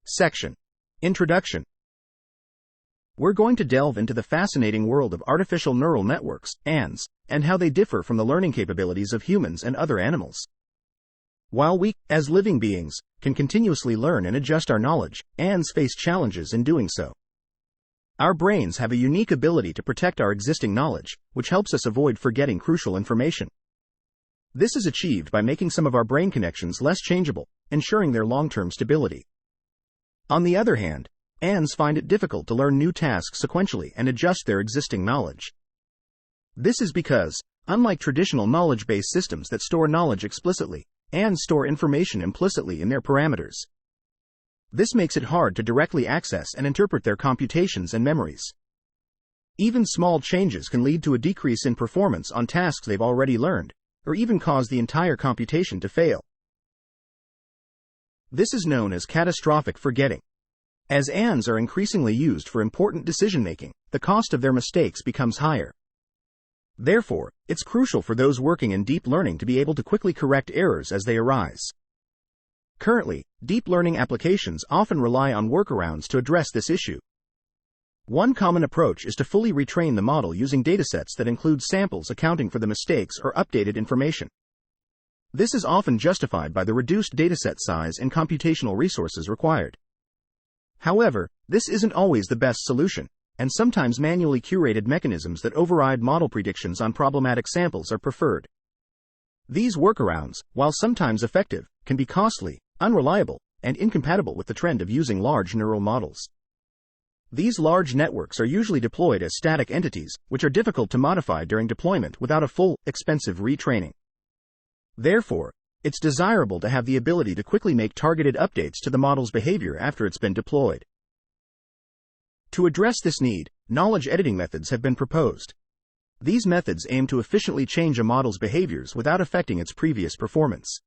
Section. Introduction. We're going to delve into the fascinating world of artificial neural networks, ANNs, and how they differ from the learning capabilities of humans and other animals. While we, as living beings, can continuously learn and adjust our knowledge, ANNs face challenges in doing so. Our brains have a unique ability to protect our existing knowledge, which helps us avoid forgetting crucial information. This is achieved by making some of our brain connections less changeable, ensuring their long-term stability. On the other hand, ANNs find it difficult to learn new tasks sequentially and adjust their existing knowledge. This is because, unlike traditional knowledge-based systems that store knowledge explicitly, ANNs store information implicitly in their parameters. This makes it hard to directly access and interpret their computations and memories. Even small changes can lead to a decrease in performance on tasks they've already learned, or even cause the entire computation to fail. This is known as catastrophic forgetting. As ANNs are increasingly used for important decision-making, the cost of their mistakes becomes higher. Therefore, it's crucial for those working in deep learning to be able to quickly correct errors as they arise. Currently, deep learning applications often rely on workarounds to address this issue. One common approach is to fully retrain the model using datasets that include samples accounting for the mistakes or updated information. This is often justified by the reduced dataset size and computational resources required. However, this isn't always the best solution, and sometimes manually curated mechanisms that override model predictions on problematic samples are preferred. These workarounds, while sometimes effective, can be costly, unreliable, and incompatible with the trend of using large neural models. These large networks are usually deployed as static entities, which are difficult to modify during deployment without a full, expensive retraining. Therefore, it's desirable to have the ability to quickly make targeted updates to the model's behavior after it's been deployed. To address this need, knowledge editing methods have been proposed. These methods aim to efficiently change a model's behaviors without affecting its previous performance.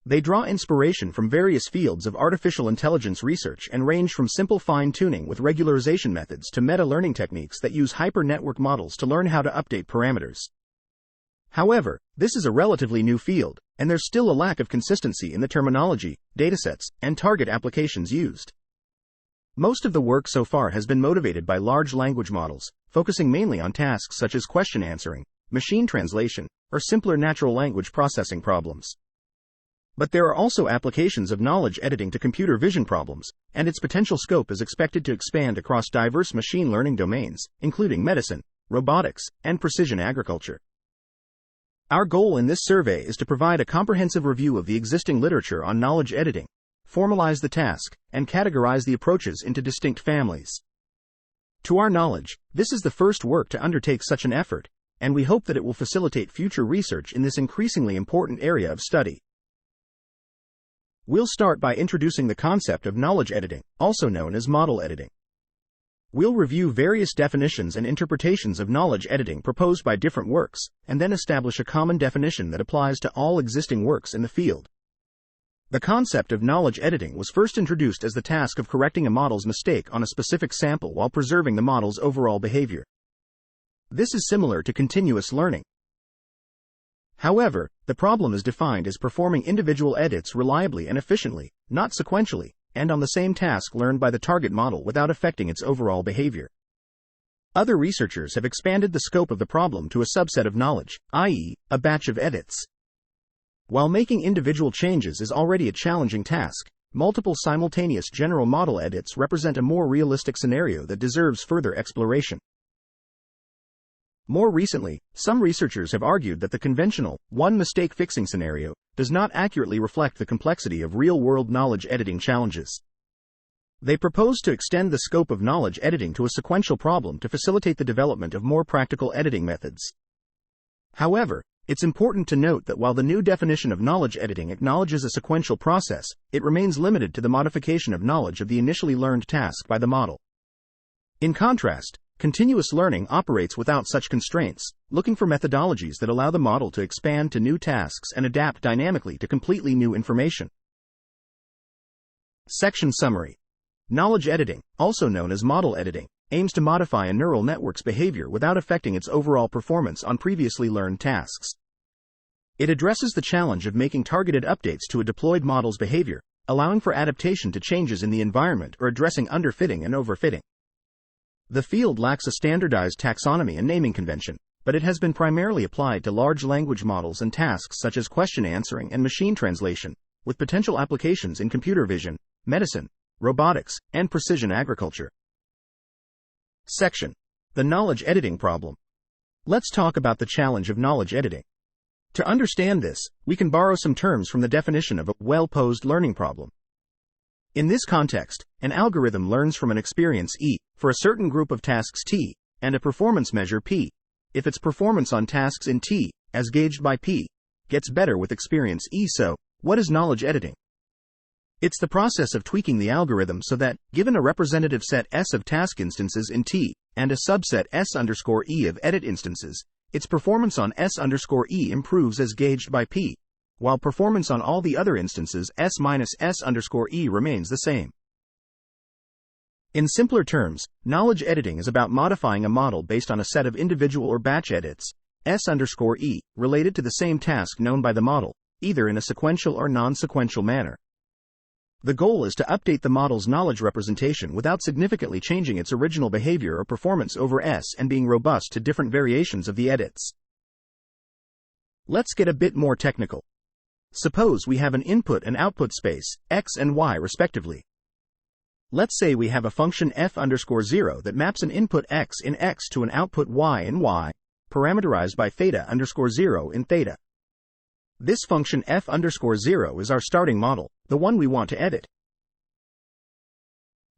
They draw inspiration from various fields of artificial intelligence research and range from simple fine-tuning with regularization methods to meta-learning techniques that use hyper-network models to learn how to update parameters. However, this is a relatively new field, and there's still a lack of consistency in the terminology, datasets, and target applications used. Most of the work so far has been motivated by large language models, focusing mainly on tasks such as question answering, machine translation, or simpler natural language processing problems. But there are also applications of knowledge editing to computer vision problems, and its potential scope is expected to expand across diverse machine learning domains, including medicine, robotics, and precision agriculture. Our goal in this survey is to provide a comprehensive review of the existing literature on knowledge editing, formalize the task, and categorize the approaches into distinct families. To our knowledge, this is the first work to undertake such an effort, and we hope that it will facilitate future research in this increasingly important area of study. We'll start by introducing the concept of knowledge editing, also known as model editing. We'll review various definitions and interpretations of knowledge editing proposed by different works, and then establish a common definition that applies to all existing works in the field. The concept of knowledge editing was first introduced as the task of correcting a model's mistake on a specific sample while preserving the model's overall behavior. This is similar to continuous learning. However, the problem is defined as performing individual edits reliably and efficiently, not sequentially, and on the same task learned by the target model without affecting its overall behavior. Other researchers have expanded the scope of the problem to a subset of knowledge, i.e., a batch of edits. While making individual changes is already a challenging task, multiple simultaneous general model edits represent a more realistic scenario that deserves further exploration. More recently, some researchers have argued that the conventional, one-mistake fixing scenario does not accurately reflect the complexity of real-world knowledge editing challenges. They propose to extend the scope of knowledge editing to a sequential problem to facilitate the development of more practical editing methods. However, it's important to note that while the new definition of knowledge editing acknowledges a sequential process, it remains limited to the modification of knowledge of the initially learned task by the model. In contrast, continuous learning operates without such constraints, looking for methodologies that allow the model to expand to new tasks and adapt dynamically to completely new information. Section Summary. Knowledge editing, also known as model editing, aims to modify a neural network's behavior without affecting its overall performance on previously learned tasks. It addresses the challenge of making targeted updates to a deployed model's behavior, allowing for adaptation to changes in the environment or addressing underfitting and overfitting. The field lacks a standardized taxonomy and naming convention, but it has been primarily applied to large language models and tasks such as question answering and machine translation, with potential applications in computer vision, medicine, robotics, and precision agriculture. Section: The knowledge editing problem. Let's talk about the challenge of knowledge editing. To understand this, we can borrow some terms from the definition of a well-posed learning problem. In this context, an algorithm learns from an experience E for a certain group of tasks T and a performance measure P if its performance on tasks in T, as gauged by P, gets better with experience E. So, what is knowledge editing? It's the process of tweaking the algorithm so that, given a representative set S of task instances in T and a subset S_E of edit instances, its performance on S_E improves as gauged by P, while performance on all the other instances S-S_E remains the same. In simpler terms, knowledge editing is about modifying a model based on a set of individual or batch edits, S_E, related to the same task known by the model, either in a sequential or non-sequential manner. The goal is to update the model's knowledge representation without significantly changing its original behavior or performance over S and being robust to different variations of the edits. Let's get a bit more technical. Suppose we have an input and output space, X and Y respectively. Let's say we have a function f_0 that maps an input X in X to an output Y in Y, parameterized by theta_0 in theta. This function f_0 is our starting model, the one we want to edit.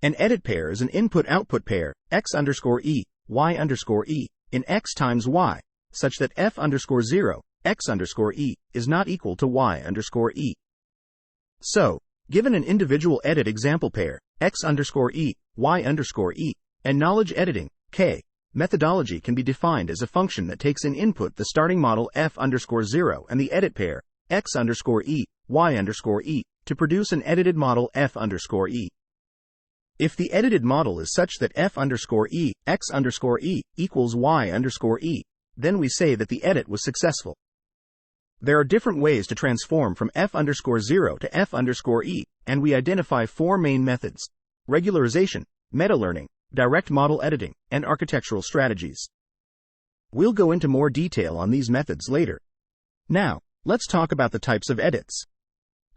An edit pair is an input-output pair, X_E, Y_E, in X times Y, such that f_0, X_E, is not equal to Y_E. So, given an individual edit example pair, X_E, Y_E, and knowledge editing, K, methodology can be defined as a function that takes in input the starting model f_0 and the edit pair, X_E, Y_E, to produce an edited model f_E. If the edited model is such that f_E, X_E, equals Y_E, then we say that the edit was successful. There are different ways to transform from f_0 to f_E, and we identify four main methods: regularization, meta-learning, direct model editing, and architectural strategies. We'll go into more detail on these methods later. Now, let's talk about the types of edits.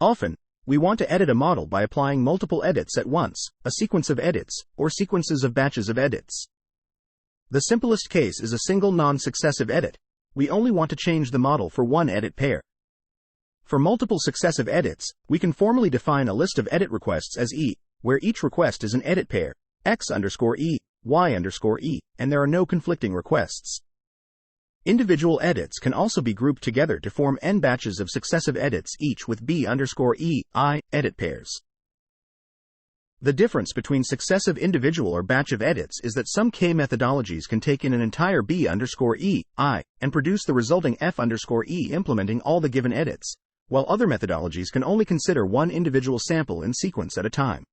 Often, we want to edit a model by applying multiple edits at once, a sequence of edits, or sequences of batches of edits. The simplest case is a single non-successive edit. We only want to change the model for one edit pair. For multiple successive edits, we can formally define a list of edit requests as E, where each request is an edit pair, X_E, Y_E, and there are no conflicting requests. Individual edits can also be grouped together to form n batches of successive edits, each with B_E, I, edit pairs. The difference between successive individual or batch of edits is that some K methodologies can take in an entire B_E, I, and produce the resulting F_E implementing all the given edits, while other methodologies can only consider one individual sample in sequence at a time.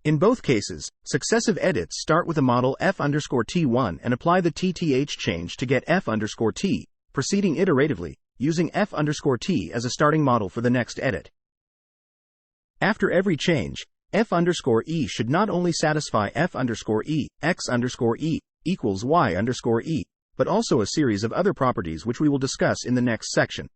In both cases, successive edits start with a model f_T1 and apply the TTH change to get f_T, proceeding iteratively, using f_T as a starting model for the next edit. After every change, f_E should not only satisfy f_E, X_E, equals Y_E, but also a series of other properties which we will discuss in the next section.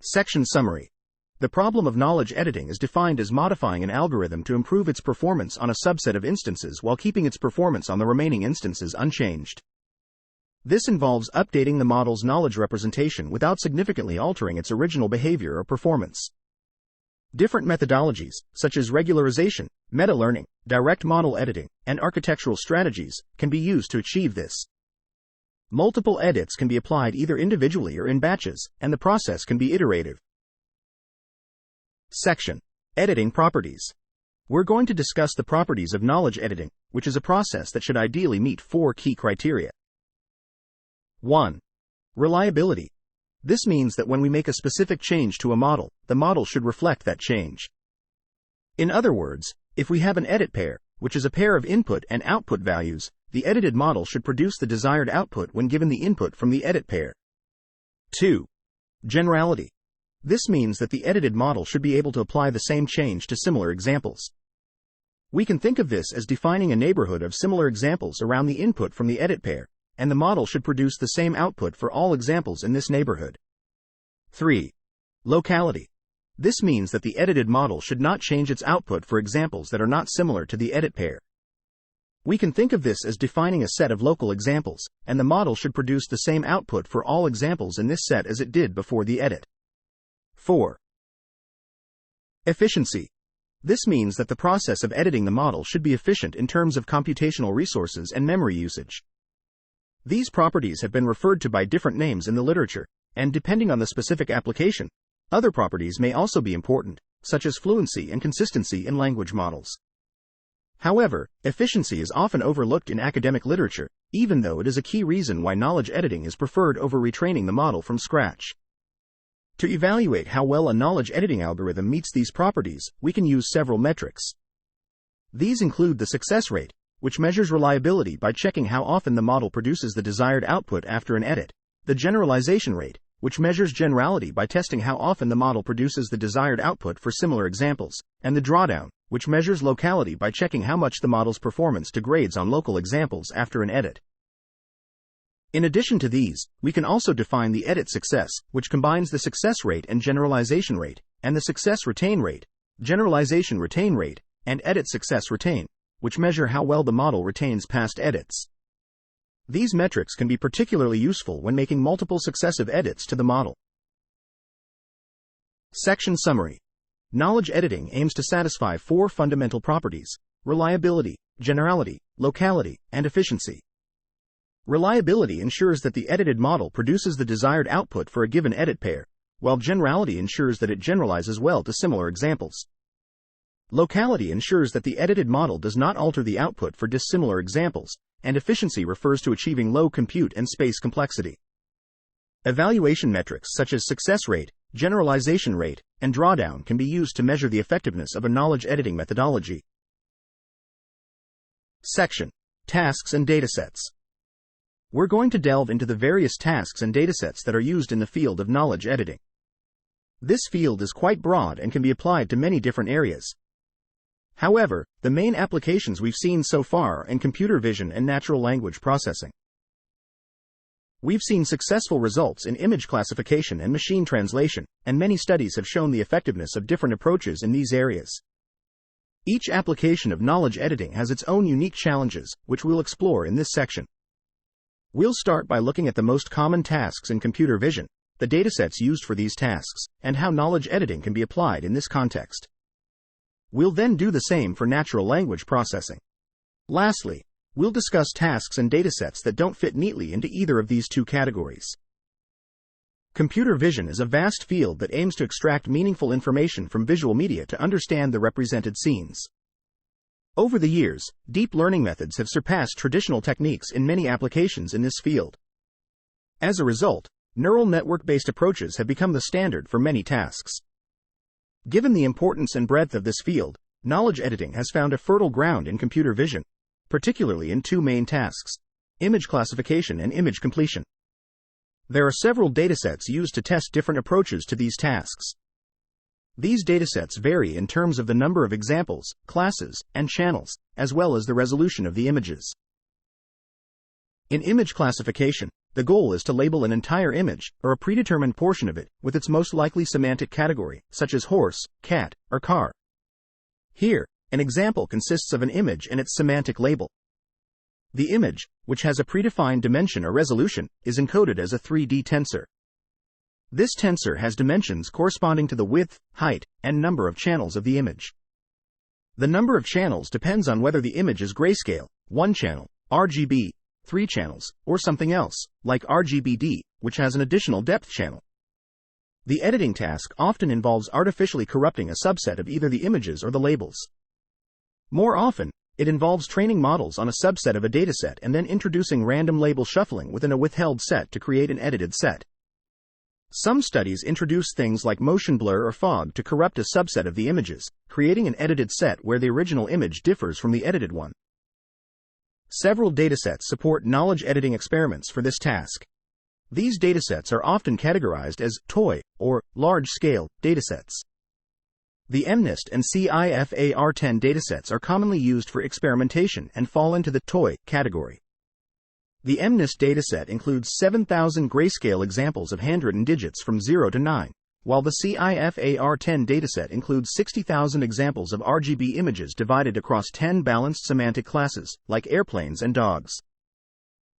Section Summary. The problem of knowledge editing is defined as modifying an algorithm to improve its performance on a subset of instances while keeping its performance on the remaining instances unchanged. This involves updating the model's knowledge representation without significantly altering its original behavior or performance. Different methodologies, such as regularization, meta-learning, direct model editing, and architectural strategies, can be used to achieve this. Multiple edits can be applied either individually or in batches, and the process can be iterative. Section: Editing Properties. We're going to discuss the properties of knowledge editing, which is a process that should ideally meet four key criteria. 1. Reliability. This means that when we make a specific change to a model, the model should reflect that change. In other words, if we have an edit pair, which is a pair of input and output values, the edited model should produce the desired output when given the input from the edit pair. 2. Generality. This means that the edited model should be able to apply the same change to similar examples. We can think of this as defining a neighborhood of similar examples around the input from the edit pair, and the model should produce the same output for all examples in this neighborhood. 3. Locality. This means that the edited model should not change its output for examples that are not similar to the edit pair. We can think of this as defining a set of local examples, and the model should produce the same output for all examples in this set as it did before the edit. 4. Efficiency. This means that the process of editing the model should be efficient in terms of computational resources and memory usage. These properties have been referred to by different names in the literature, and depending on the specific application, other properties may also be important, such as fluency and consistency in language models. However, efficiency is often overlooked in academic literature, even though it is a key reason why knowledge editing is preferred over retraining the model from scratch. To evaluate how well a knowledge editing algorithm meets these properties, we can use several metrics. These include the success rate, which measures reliability by checking how often the model produces the desired output after an edit, the generalization rate, which measures generality by testing how often the model produces the desired output for similar examples, and the drawdown, which measures locality by checking how much the model's performance degrades on local examples after an edit. In addition to these, we can also define the edit success, which combines the success rate and generalization rate, and the success retain rate, generalization retain rate, and edit success retain, which measure how well the model retains past edits. These metrics can be particularly useful when making multiple successive edits to the model. Section Summary. Knowledge editing aims to satisfy 4 fundamental properties: reliability, generality, locality, and efficiency. Reliability ensures that the edited model produces the desired output for a given edit pair, while generality ensures that it generalizes well to similar examples. Locality ensures that the edited model does not alter the output for dissimilar examples, and efficiency refers to achieving low compute and space complexity. Evaluation metrics such as success rate, generalization rate, and drawdown can be used to measure the effectiveness of a knowledge editing methodology. Section: Tasks and Datasets. We're going to delve into the various tasks and datasets that are used in the field of knowledge editing. This field is quite broad and can be applied to many different areas. However, the main applications we've seen so far are in computer vision and natural language processing. We've seen successful results in image classification and machine translation, and many studies have shown the effectiveness of different approaches in these areas. Each application of knowledge editing has its own unique challenges, which we'll explore in this section. We'll start by looking at the most common tasks in computer vision, the datasets used for these tasks, and how knowledge editing can be applied in this context. We'll then do the same for natural language processing. Lastly, we'll discuss tasks and datasets that don't fit neatly into either of these 2 categories. Computer vision is a vast field that aims to extract meaningful information from visual media to understand the represented scenes. Over the years, deep learning methods have surpassed traditional techniques in many applications in this field. As a result, neural network-based approaches have become the standard for many tasks. Given the importance and breadth of this field, knowledge editing has found a fertile ground in computer vision, particularly in 2 main tasks: image classification and image completion. There are several datasets used to test different approaches to these tasks. These datasets vary in terms of the number of examples, classes, and channels, as well as the resolution of the images. In image classification, the goal is to label an entire image, or a predetermined portion of it, with its most likely semantic category, such as horse, cat, or car. Here, an example consists of an image and its semantic label. The image, which has a predefined dimension or resolution, is encoded as a 3D tensor. This tensor has dimensions corresponding to the width, height, and number of channels of the image. The number of channels depends on whether the image is grayscale, 1 channel, RGB, 3 channels, or something else, like RGBD, which has an additional depth channel. The editing task often involves artificially corrupting a subset of either the images or the labels. More often, it involves training models on a subset of a dataset and then introducing random label shuffling within a withheld set to create an edited set. Some studies introduce things like motion blur or fog to corrupt a subset of the images, creating an edited set where the original image differs from the edited one. Several datasets support knowledge editing experiments for this task. These datasets are often categorized as toy or large-scale, datasets. The MNIST and CIFAR10 datasets are commonly used for experimentation and fall into the toy category. The MNIST dataset includes 7,000 grayscale examples of handwritten digits from 0 to 9, while the CIFAR10 dataset includes 60,000 examples of RGB images divided across 10 balanced semantic classes, like airplanes and dogs.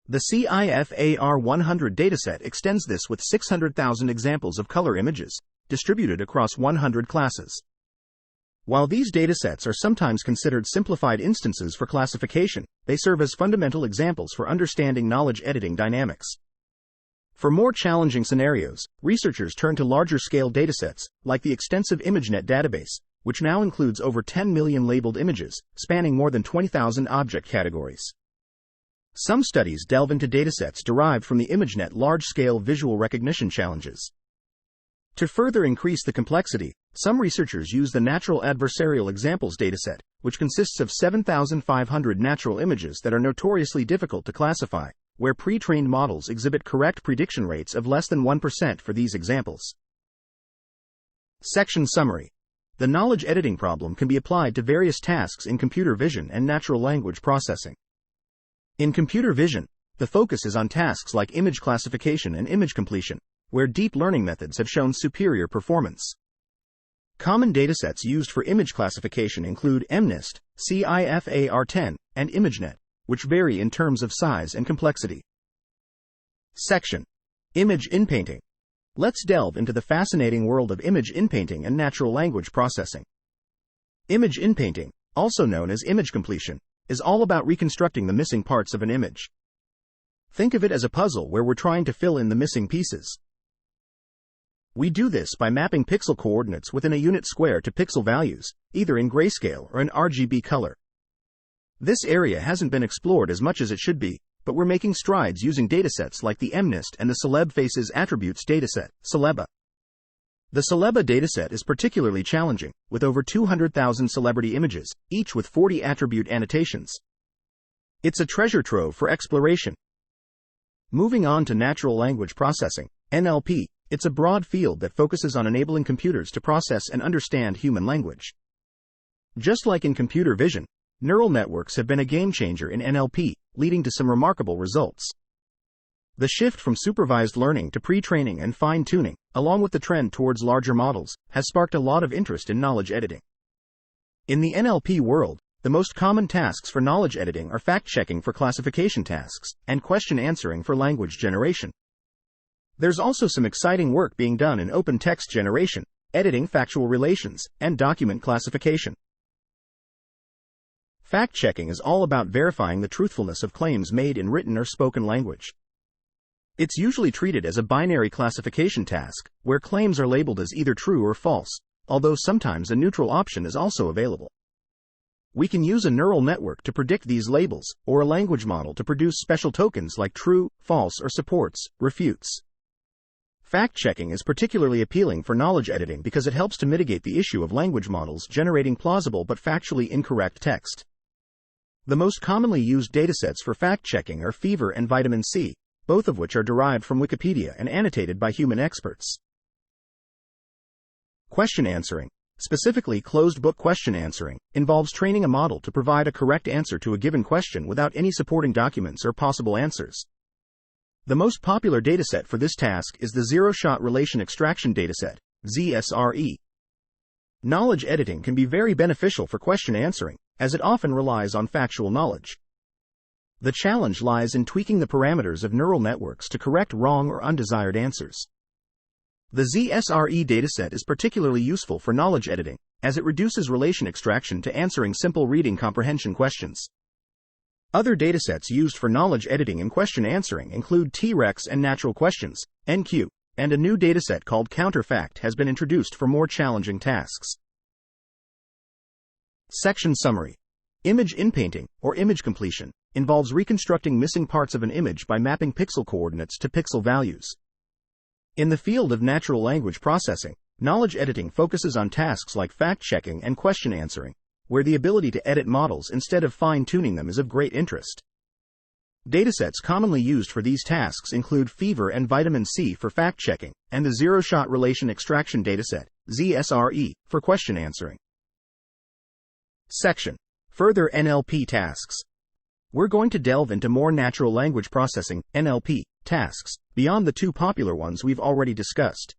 The CIFAR100 dataset extends this with 600,000 examples of color images, distributed across 100 classes. While these datasets are sometimes considered simplified instances for classification, they serve as fundamental examples for understanding knowledge editing dynamics. For more challenging scenarios, researchers turn to larger-scale datasets, like the extensive ImageNet database, which now includes over 10 million labeled images, spanning more than 20,000 object categories. Some studies delve into datasets derived from the ImageNet large-scale visual recognition challenges. To further increase the complexity, some researchers use the Natural Adversarial Examples dataset, which consists of 7,500 natural images that are notoriously difficult to classify, where pre-trained models exhibit correct prediction rates of less than 1% for these examples. Section Summary. The knowledge editing problem can be applied to various tasks in computer vision and natural language processing. In computer vision, the focus is on tasks like image classification and image completion, where deep learning methods have shown superior performance. Common datasets used for image classification include MNIST, CIFAR10, and ImageNet, which vary in terms of size and complexity. Section. Image inpainting. Let's delve into the fascinating world of image inpainting and natural language processing. Image inpainting, also known as image completion, is all about reconstructing the missing parts of an image. Think of it as a puzzle where we're trying to fill in the missing pieces. We do this by mapping pixel coordinates within a unit square to pixel values, either in grayscale or in RGB color. This area hasn't been explored as much as it should be, but we're making strides using datasets like the MNIST and the Celeb Faces Attributes dataset, Celeba. The Celeba dataset is particularly challenging, with over 200,000 celebrity images, each with 40 attribute annotations. It's a treasure trove for exploration. Moving on to natural language processing, NLP, it's a broad field that focuses on enabling computers to process and understand human language. Just like in computer vision, neural networks have been a game changer in NLP, leading to some remarkable results. The shift from supervised learning to pre-training and fine-tuning, along with the trend towards larger models, has sparked a lot of interest in knowledge editing. In the NLP world, the most common tasks for knowledge editing are fact-checking for classification tasks, and question answering for language generation. There's also some exciting work being done in open text generation, editing factual relations, and document classification. Fact-checking is all about verifying the truthfulness of claims made in written or spoken language. It's usually treated as a binary classification task, where claims are labeled as either true or false, although sometimes a neutral option is also available. We can use a neural network to predict these labels, or a language model to produce special tokens like true, false, or supports, refutes. Fact-checking is particularly appealing for knowledge editing because it helps to mitigate the issue of language models generating plausible but factually incorrect text. The most commonly used datasets for fact-checking are Fever and Vitamin C, both of which are derived from Wikipedia and annotated by human experts. Question answering, specifically closed-book question answering, involves training a model to provide a correct answer to a given question without any supporting documents or possible answers. The most popular dataset for this task is the Zero-Shot Relation Extraction dataset, ZSRE. Knowledge editing can be very beneficial for question answering, as it often relies on factual knowledge. The challenge lies in tweaking the parameters of neural networks to correct wrong or undesired answers. The ZSRE dataset is particularly useful for knowledge editing, as it reduces relation extraction to answering simple reading comprehension questions. Other datasets used for knowledge editing and question answering include T-Rex and Natural Questions, NQ, and a new dataset called Counterfact has been introduced for more challenging tasks. Section Summary. Image inpainting, or image completion, involves reconstructing missing parts of an image by mapping pixel coordinates to pixel values. In the field of natural language processing, knowledge editing focuses on tasks like fact-checking and question answering, where the ability to edit models instead of fine-tuning them is of great interest. Datasets commonly used for these tasks include fever and vitamin C for fact-checking, and the Zero-Shot Relation Extraction Dataset, ZSRE, for question answering. Section. Further NLP tasks. We're going to delve into more natural language processing, NLP, tasks, beyond the two popular ones we've already discussed.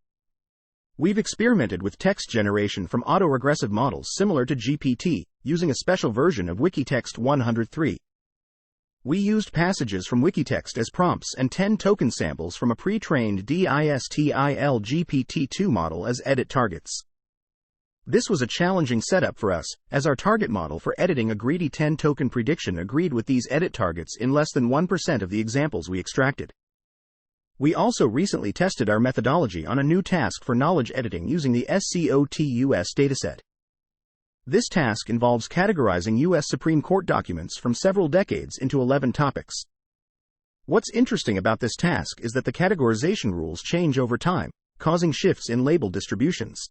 We've experimented with text generation from autoregressive models similar to GPT, using a special version of Wikitext 103. We used passages from Wikitext as prompts and 10 token samples from a pre-trained DISTIL GPT-2 model as edit targets. This was a challenging setup for us, as our target model for editing a greedy 10-token prediction agreed with these edit targets in less than 1% of the examples we extracted. We also recently tested our methodology on a new task for knowledge editing using the SCOTUS dataset. This task involves categorizing U.S. Supreme Court documents from several decades into 11 topics. What's interesting about this task is that the categorization rules change over time, causing shifts in label distributions.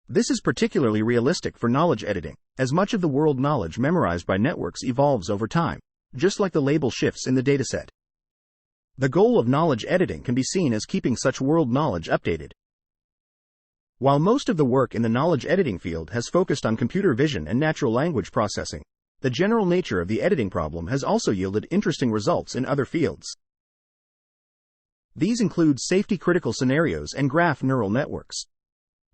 This is particularly realistic for knowledge editing, as much of the world knowledge memorized by networks evolves over time, just like the label shifts in the dataset. The goal of knowledge editing can be seen as keeping such world knowledge updated. While most of the work in the knowledge editing field has focused on computer vision and natural language processing, the general nature of the editing problem has also yielded interesting results in other fields. These include safety-critical scenarios and graph neural networks.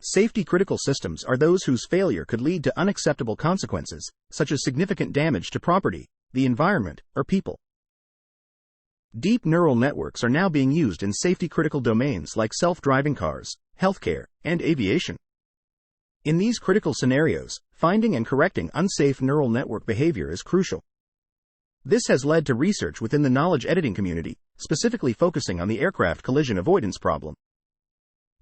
Safety-critical systems are those whose failure could lead to unacceptable consequences, such as significant damage to property, the environment, or people. Deep neural networks are now being used in safety-critical domains like self-driving cars, healthcare, and aviation. In these critical scenarios, finding and correcting unsafe neural network behavior is crucial. This has led to research within the knowledge editing community, specifically focusing on the aircraft collision avoidance problem.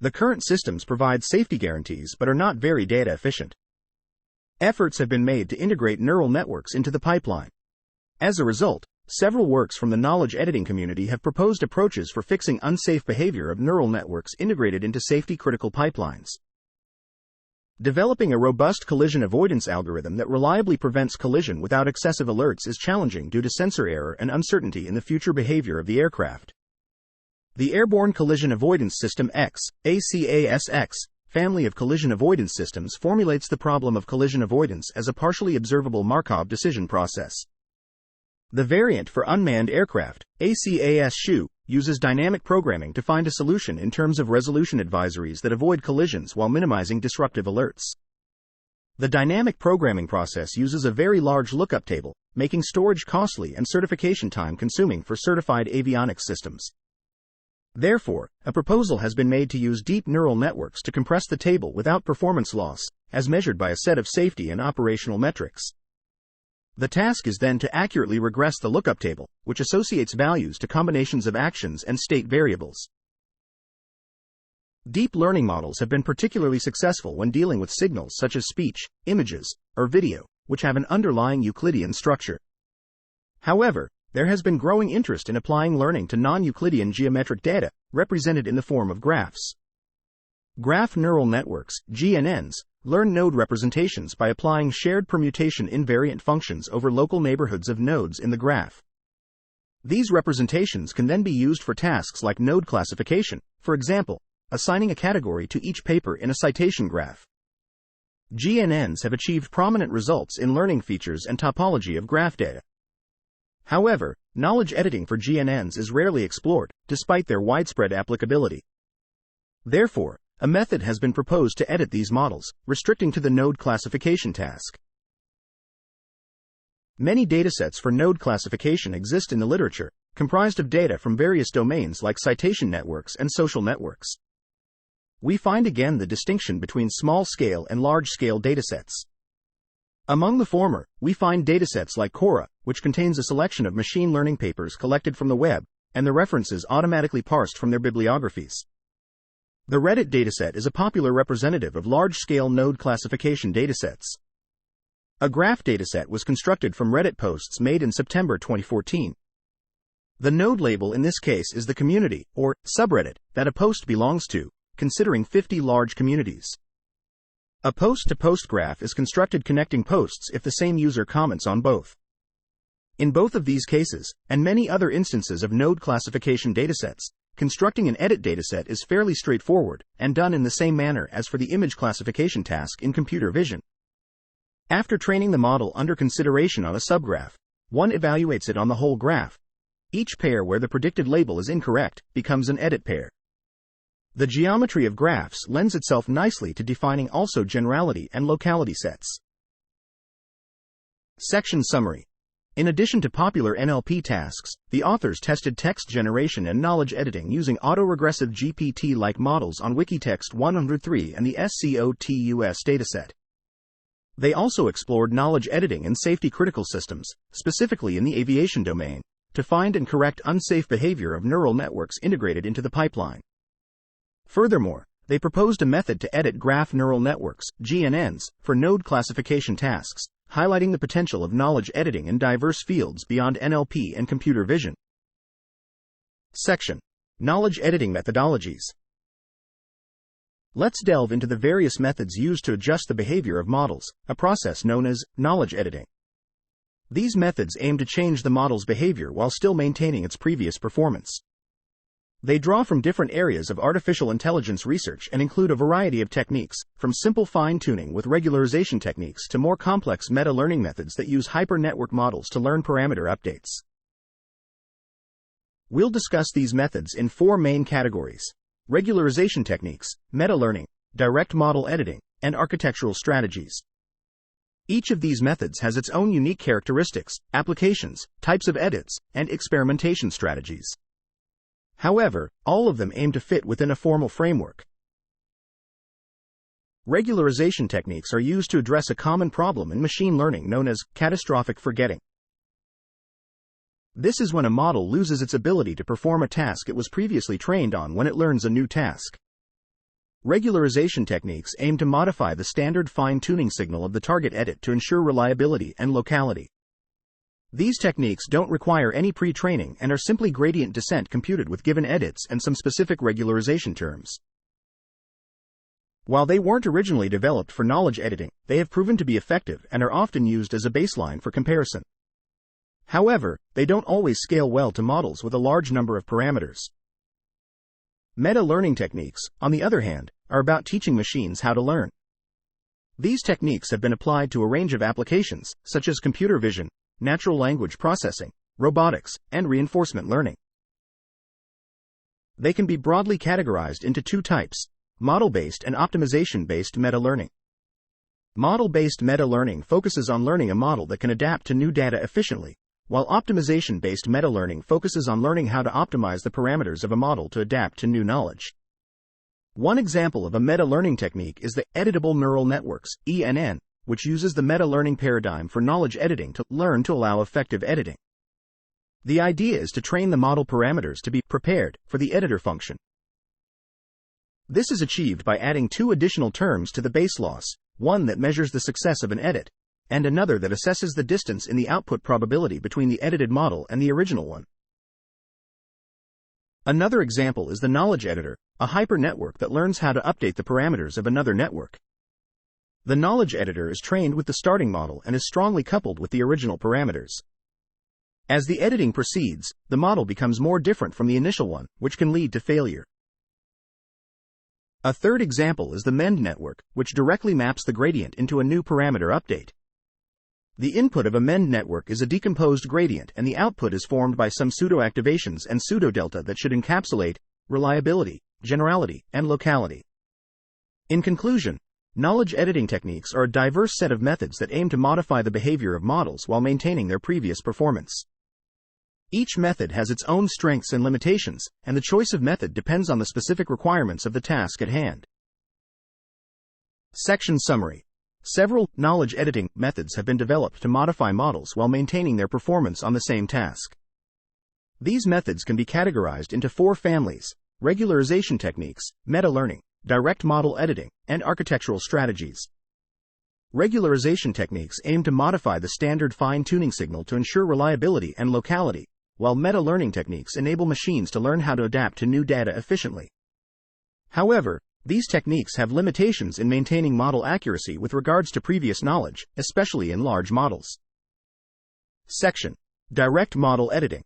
The current systems provide safety guarantees but are not very data efficient. Efforts have been made to integrate neural networks into the pipeline. As a result, several works from the knowledge editing community have proposed approaches for fixing unsafe behavior of neural networks integrated into safety-critical pipelines. Developing a robust collision avoidance algorithm that reliably prevents collision without excessive alerts is challenging due to sensor error and uncertainty in the future behavior of the aircraft. The Airborne Collision Avoidance System X, ACASX, family of collision avoidance systems formulates the problem of collision avoidance as a partially observable Markov decision process. The variant for unmanned aircraft, ACAS-SHU, uses dynamic programming to find a solution in terms of resolution advisories that avoid collisions while minimizing disruptive alerts. The dynamic programming process uses a very large lookup table, making storage costly and certification time consuming for certified avionics systems. Therefore, a proposal has been made to use deep neural networks to compress the table without performance loss, as measured by a set of safety and operational metrics. The task is then to accurately regress the lookup table, which associates values to combinations of actions and state variables. Deep learning models have been particularly successful when dealing with signals such as speech, images, or video, which have an underlying Euclidean structure. However, there has been growing interest in applying learning to non-Euclidean geometric data, represented in the form of graphs. Graph neural networks, GNNs, learn node representations by applying shared permutation invariant functions over local neighborhoods of nodes in the graph. These representations can then be used for tasks like node classification, for example, assigning a category to each paper in a citation graph. GNNs have achieved prominent results in learning features and topology of graph data. However, knowledge editing for GNNs is rarely explored, despite their widespread applicability. Therefore, a method has been proposed to edit these models, restricting to the node classification task. Many datasets for node classification exist in the literature, comprised of data from various domains like citation networks and social networks. We find again the distinction between small-scale and large-scale datasets. Among the former, we find datasets like Quora, which contains a selection of machine learning papers collected from the web, and the references automatically parsed from their bibliographies. The Reddit dataset is a popular representative of large-scale node classification datasets. A graph dataset was constructed from Reddit posts made in September 2014. The node label in this case is the community, or subreddit, that a post belongs to, considering 50 large communities. A post-to-post graph is constructed connecting posts if the same user comments on both. In both of these cases, and many other instances of node classification datasets, constructing an edit dataset is fairly straightforward and done in the same manner as for the image classification task in computer vision. After training the model under consideration on a subgraph, one evaluates it on the whole graph. Each pair where the predicted label is incorrect becomes an edit pair. The geometry of graphs lends itself nicely to defining also generality and locality sets. Section Summary. In addition to popular NLP tasks, the authors tested text generation and knowledge editing using autoregressive GPT-like models on Wikitext 103 and the SCOTUS dataset. They also explored knowledge editing in safety-critical systems, specifically in the aviation domain, to find and correct unsafe behavior of neural networks integrated into the pipeline. Furthermore, they proposed a method to edit graph neural networks, GNNs, for node classification tasks, highlighting the potential of knowledge editing in diverse fields beyond NLP and computer vision. Section: Knowledge Editing Methodologies. Let's delve into the various methods used to adjust the behavior of models, a process known as knowledge editing. These methods aim to change the model's behavior while still maintaining its previous performance. They draw from different areas of artificial intelligence research and include a variety of techniques, from simple fine-tuning with regularization techniques to more complex meta-learning methods that use hyper-network models to learn parameter updates. We'll discuss these methods in four main categories: regularization techniques, meta-learning, direct model editing, and architectural strategies. Each of these methods has its own unique characteristics, applications, types of edits, and experimentation strategies. However, all of them aim to fit within a formal framework. Regularization techniques are used to address a common problem in machine learning known as catastrophic forgetting. This is when a model loses its ability to perform a task it was previously trained on when it learns a new task. Regularization techniques aim to modify the standard fine-tuning signal of the target edit to ensure reliability and locality. These techniques don't require any pre-training and are simply gradient descent computed with given edits and some specific regularization terms. While they weren't originally developed for knowledge editing, they have proven to be effective and are often used as a baseline for comparison. However, they don't always scale well to models with a large number of parameters. Meta-learning techniques, on the other hand, are about teaching machines how to learn. These techniques have been applied to a range of applications, such as computer vision, natural language processing, robotics, and reinforcement learning. They can be broadly categorized into two types: model-based and optimization-based meta-learning. Model-based meta-learning focuses on learning a model that can adapt to new data efficiently, while optimization-based meta-learning focuses on learning how to optimize the parameters of a model to adapt to new knowledge. One example of a meta-learning technique is the editable neural networks, ENN, which uses the meta-learning paradigm for knowledge editing to learn to allow effective editing. The idea is to train the model parameters to be prepared for the editor function. This is achieved by adding two additional terms to the base loss, one that measures the success of an edit, and another that assesses the distance in the output probability between the edited model and the original one. Another example is the knowledge editor, a hyper-network that learns how to update the parameters of another network. The knowledge editor is trained with the starting model and is strongly coupled with the original parameters. As the editing proceeds, the model becomes more different from the initial one, which can lead to failure. A third example is the MEND network, which directly maps the gradient into a new parameter update. The input of a MEND network is a decomposed gradient and the output is formed by some pseudo-activations and pseudo-delta that should encapsulate reliability, generality, and locality. In conclusion, knowledge editing techniques are a diverse set of methods that aim to modify the behavior of models while maintaining their previous performance. Each method has its own strengths and limitations, and the choice of method depends on the specific requirements of the task at hand. Section Summary. Several knowledge editing methods have been developed to modify models while maintaining their performance on the same task. These methods can be categorized into four families: regularization techniques, meta-learning, direct model editing, and architectural strategies. Regularization techniques aim to modify the standard fine-tuning signal to ensure reliability and locality, while meta-learning techniques enable machines to learn how to adapt to new data efficiently. However, these techniques have limitations in maintaining model accuracy with regards to previous knowledge, especially in large models. Section: Direct model editing.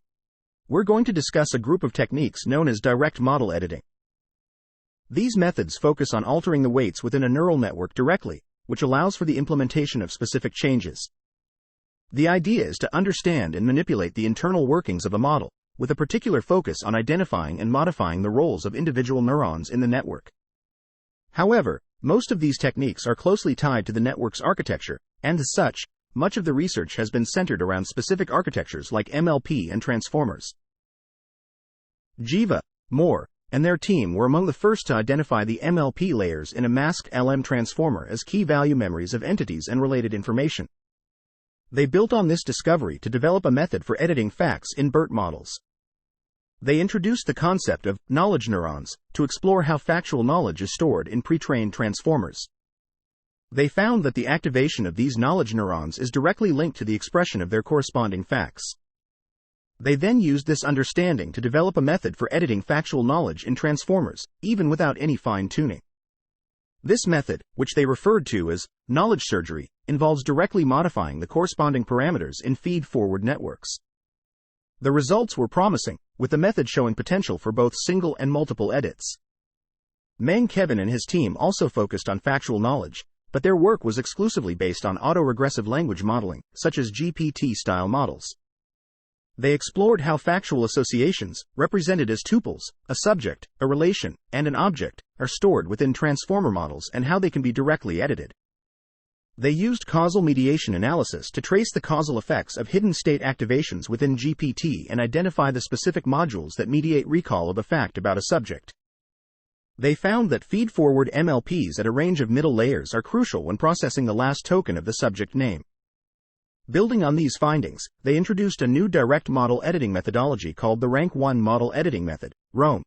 We're going to discuss a group of techniques known as direct model editing. These methods focus on altering the weights within a neural network directly, which allows for the implementation of specific changes. The idea is to understand and manipulate the internal workings of a model, with a particular focus on identifying and modifying the roles of individual neurons in the network. However, most of these techniques are closely tied to the network's architecture, and as such, much of the research has been centered around specific architectures like MLP and transformers. Jiva, Moore, and their team were among the first to identify the MLP layers in a masked LM transformer as key-value memories of entities and related information. They built on this discovery to develop a method for editing facts in BERT models. They introduced the concept of knowledge neurons to explore how factual knowledge is stored in pre-trained transformers. They found that the activation of these knowledge neurons is directly linked to the expression of their corresponding facts. They then used this understanding to develop a method for editing factual knowledge in transformers, even without any fine-tuning. This method, which they referred to as knowledge surgery, involves directly modifying the corresponding parameters in feed-forward networks. The results were promising, with the method showing potential for both single and multiple edits. Meng Kevin and his team also focused on factual knowledge, but their work was exclusively based on autoregressive language modeling, such as GPT-style models. They explored how factual associations, represented as tuples, a subject, a relation, and an object, are stored within transformer models and how they can be directly edited. They used causal mediation analysis to trace the causal effects of hidden state activations within GPT and identify the specific modules that mediate recall of a fact about a subject. They found that feed-forward MLPs at a range of middle layers are crucial when processing the last token of the subject name. Building on these findings, they introduced a new direct model editing methodology called the Rank 1 Model Editing Method, ROME.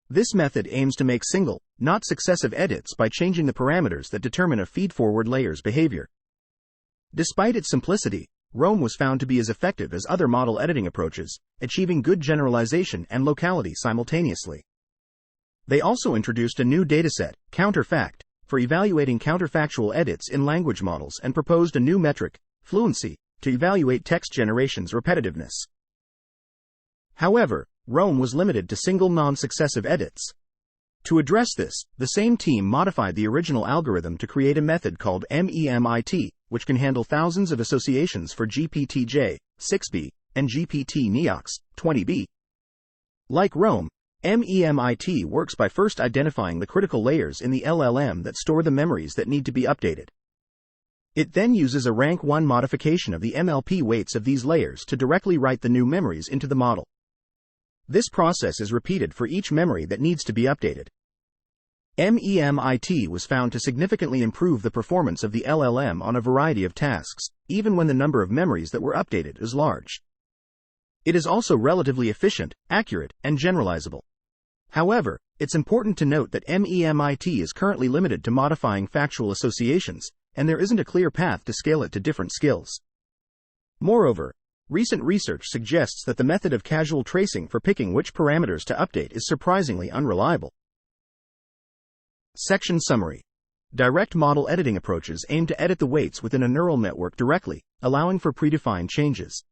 This method aims to make single, not successive edits by changing the parameters that determine a feed-forward layer's behavior. Despite its simplicity, ROME was found to be as effective as other model editing approaches, achieving good generalization and locality simultaneously. They also introduced a new dataset, counterfact, for evaluating counterfactual edits in language models and proposed a new metric, fluency, to evaluate text generation's repetitiveness. However, ROME was limited to single non-successive edits. To address this, the same team modified the original algorithm to create a method called MEMIT, which can handle thousands of associations for GPT-J, 6b, and GPT-NEOX, 20b. Like ROME, MEMIT works by first identifying the critical layers in the LLM that store the memories that need to be updated. It then uses a rank 1 modification of the MLP weights of these layers to directly write the new memories into the model. This process is repeated for each memory that needs to be updated. MEMIT was found to significantly improve the performance of the LLM on a variety of tasks, even when the number of memories that were updated is large. It is also relatively efficient, accurate, and generalizable. However, it's important to note that MEMIT is currently limited to modifying factual associations, and there isn't a clear path to scale it to different skills. Moreover, recent research suggests that the method of causal tracing for picking which parameters to update is surprisingly unreliable. Section Summary. Direct model editing approaches aim to edit the weights within a neural network directly, allowing for predefined changes.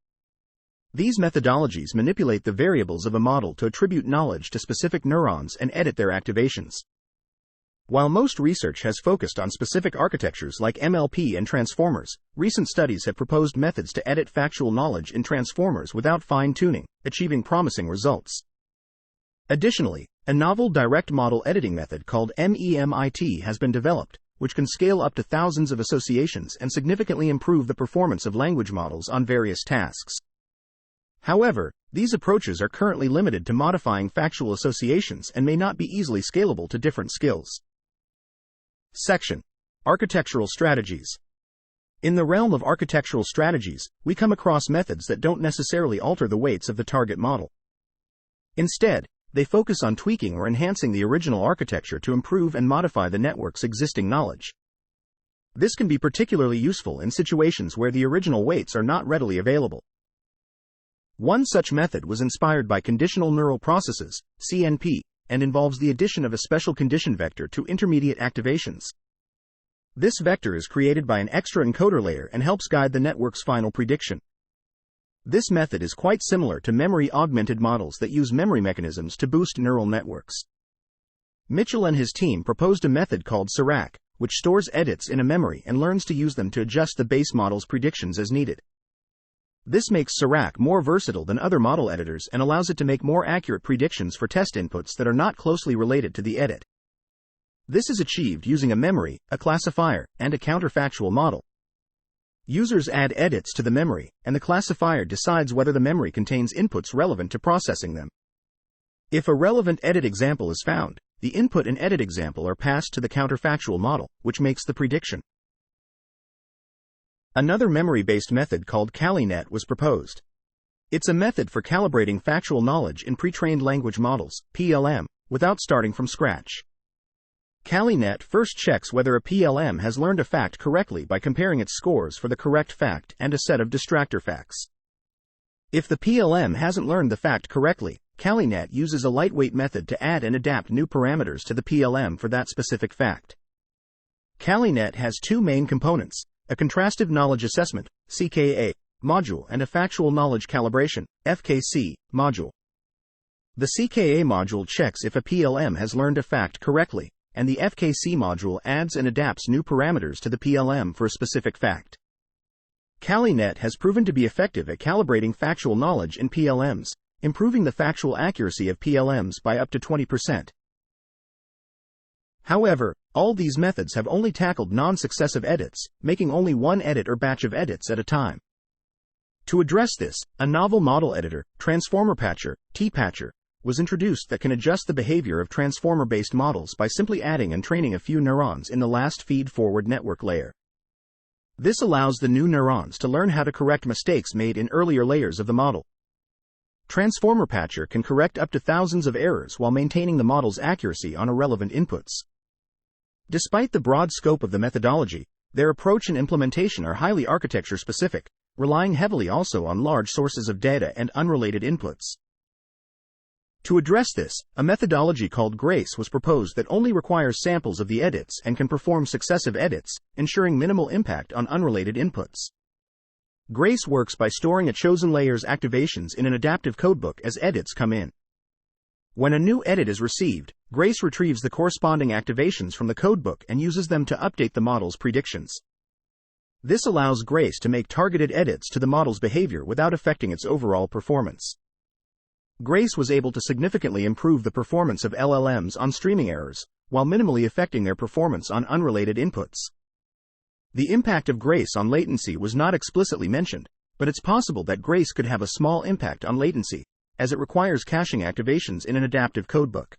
These methodologies manipulate the variables of a model to attribute knowledge to specific neurons and edit their activations. While most research has focused on specific architectures like MLP and transformers, recent studies have proposed methods to edit factual knowledge in transformers without fine-tuning, achieving promising results. Additionally, a novel direct model editing method called MEMIT has been developed, which can scale up to thousands of associations and significantly improve the performance of language models on various tasks. However, these approaches are currently limited to modifying factual associations and may not be easily scalable to different skills. Section. Architectural strategies. In the realm of architectural strategies, we come across methods that don't necessarily alter the weights of the target model. Instead, they focus on tweaking or enhancing the original architecture to improve and modify the network's existing knowledge. This can be particularly useful in situations where the original weights are not readily available. One such method was inspired by conditional neural processes, CNP, and involves the addition of a special condition vector to intermediate activations. This vector is created by an extra encoder layer and helps guide the network's final prediction. This method is quite similar to memory-augmented models that use memory mechanisms to boost neural networks. Mitchell and his team proposed a method called Serac, which stores edits in a memory and learns to use them to adjust the base model's predictions as needed. This makes Serac more versatile than other model editors and allows it to make more accurate predictions for test inputs that are not closely related to the edit. This is achieved using a memory, a classifier, and a counterfactual model. Users add edits to the memory, and the classifier decides whether the memory contains inputs relevant to processing them. If a relevant edit example is found, the input and edit example are passed to the counterfactual model, which makes the prediction. Another memory-based method called CaliNet was proposed. It's a method for calibrating factual knowledge in pre-trained language models, PLM, without starting from scratch. CaliNet first checks whether a PLM has learned a fact correctly by comparing its scores for the correct fact and a set of distractor facts. If the PLM hasn't learned the fact correctly, CaliNet uses a lightweight method to add and adapt new parameters to the PLM for that specific fact. CaliNet has two main components: a contrastive knowledge assessment, CKA, module and a factual knowledge calibration, FKC, module. The CKA module checks if a PLM has learned a fact correctly, and the FKC module adds and adapts new parameters to the PLM for a specific fact. CaliNet has proven to be effective at calibrating factual knowledge in PLMs, improving the factual accuracy of PLMs by up to 20%. However, all these methods have only tackled non-successive edits, making only one edit or batch of edits at a time. To address this, a novel model editor, Transformer Patcher, TPatcher, was introduced that can adjust the behavior of transformer-based models by simply adding and training a few neurons in the last feed-forward network layer. This allows the new neurons to learn how to correct mistakes made in earlier layers of the model. Transformer Patcher can correct up to thousands of errors while maintaining the model's accuracy on irrelevant inputs. Despite the broad scope of the methodology, their approach and implementation are highly architecture-specific, relying heavily also on large sources of data and unrelated inputs. To address this, a methodology called GRACE was proposed that only requires samples of the edits and can perform successive edits, ensuring minimal impact on unrelated inputs. GRACE works by storing a chosen layer's activations in an adaptive codebook as edits come in. When a new edit is received, GRACE retrieves the corresponding activations from the codebook and uses them to update the model's predictions. This allows GRACE to make targeted edits to the model's behavior without affecting its overall performance. GRACE was able to significantly improve the performance of LLMs on streaming errors, while minimally affecting their performance on unrelated inputs. The impact of GRACE on latency was not explicitly mentioned, but it's possible that GRACE could have a small impact on latency, as it requires caching activations in an adaptive codebook.